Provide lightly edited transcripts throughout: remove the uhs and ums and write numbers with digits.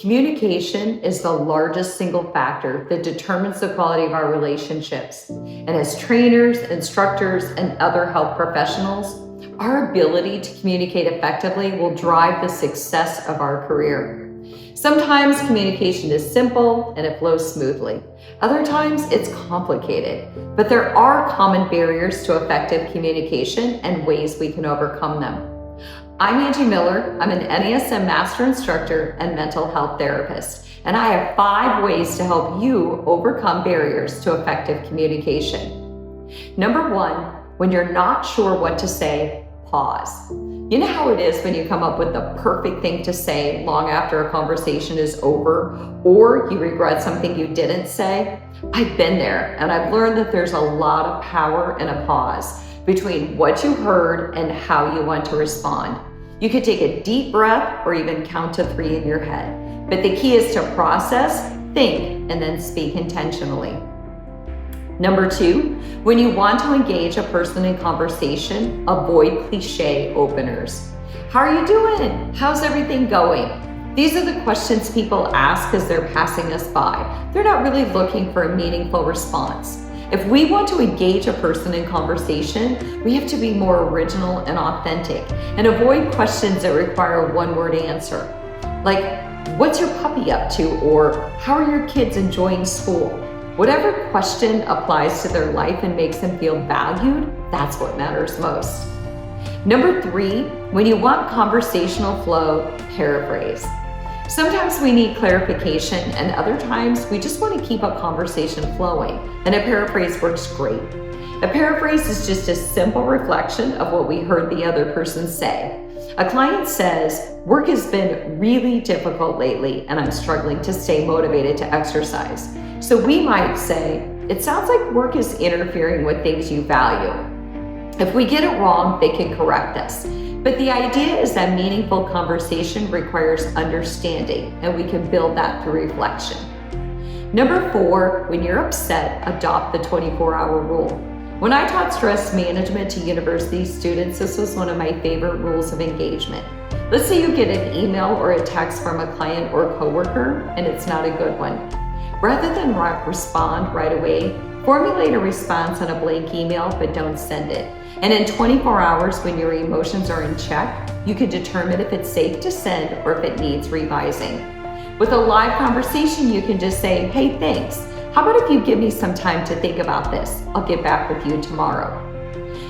Communication is the largest single factor that determines the quality of our relationships. And as trainers, instructors, and other health professionals, our ability to communicate effectively will drive the success of our career. Sometimes communication is simple and it flows smoothly. Other times it's complicated, but there are common barriers to effective communication and ways we can overcome them. I'm Angie Miller. I'm an NASM Master Instructor and Mental Health Therapist, and I have 5 ways to help you overcome barriers to effective communication. Number 1, when you're not sure what to say, pause. You know how it is when you come up with the perfect thing to say long after a conversation is over, or you regret something you didn't say? I've been there, and I've learned that there's a lot of power in a pause between what you heard and how you want to respond. You could take a deep breath or even count to 3 in your head. But the key is to process, think, and then speak intentionally. Number 2, when you want to engage a person in conversation, avoid cliché openers. How are you doing? How's everything going? These are the questions people ask as they're passing us by. They're not really looking for a meaningful response. If we want to engage a person in conversation, we have to be more original and authentic and avoid questions that require a one-word answer. Like, what's your puppy up to? Or how are your kids enjoying school? Whatever question applies to their life and makes them feel valued, that's what matters most. Number 3, when you want conversational flow, paraphrase. Sometimes we need clarification, and other times we just want to keep a conversation flowing, and a paraphrase works great. A paraphrase is just a simple reflection of what we heard the other person say. A client says, "Work has been really difficult lately, and I'm struggling to stay motivated to exercise." So we might say, "It sounds like work is interfering with things you value." If we get it wrong, they can correct us. But the idea is that meaningful conversation requires understanding, and we can build that through reflection. Number 4, when you're upset, adopt the 24-hour rule. When I taught stress management to university students, this was one of my favorite rules of engagement. Let's say you get an email or a text from a client or coworker, and it's not a good one. Rather than respond right away, formulate a response on a blank email, but don't send it. And in 24 hours, when your emotions are in check, you can determine if it's safe to send or if it needs revising. With a live conversation, you can just say, "Hey, thanks. How about if you give me some time to think about this? I'll get back with you tomorrow."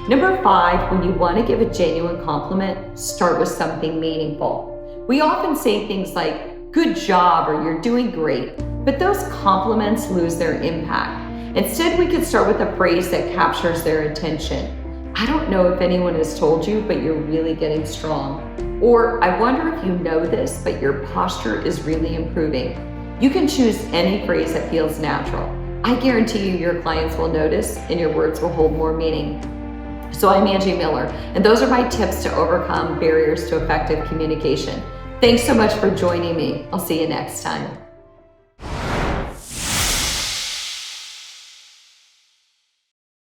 Number 5, when you want to give a genuine compliment, start with something meaningful. We often say things like, "Good job," or "You're doing great," but those compliments lose their impact. Instead, we could start with a phrase that captures their attention. "I don't know if anyone has told you, but you're really getting strong." Or, "I wonder if you know this, but your posture is really improving." You can choose any phrase that feels natural. I guarantee you your clients will notice and your words will hold more meaning. So I'm Angie Miller, and those are my tips to overcome barriers to effective communication. Thanks so much for joining me. I'll see you next time.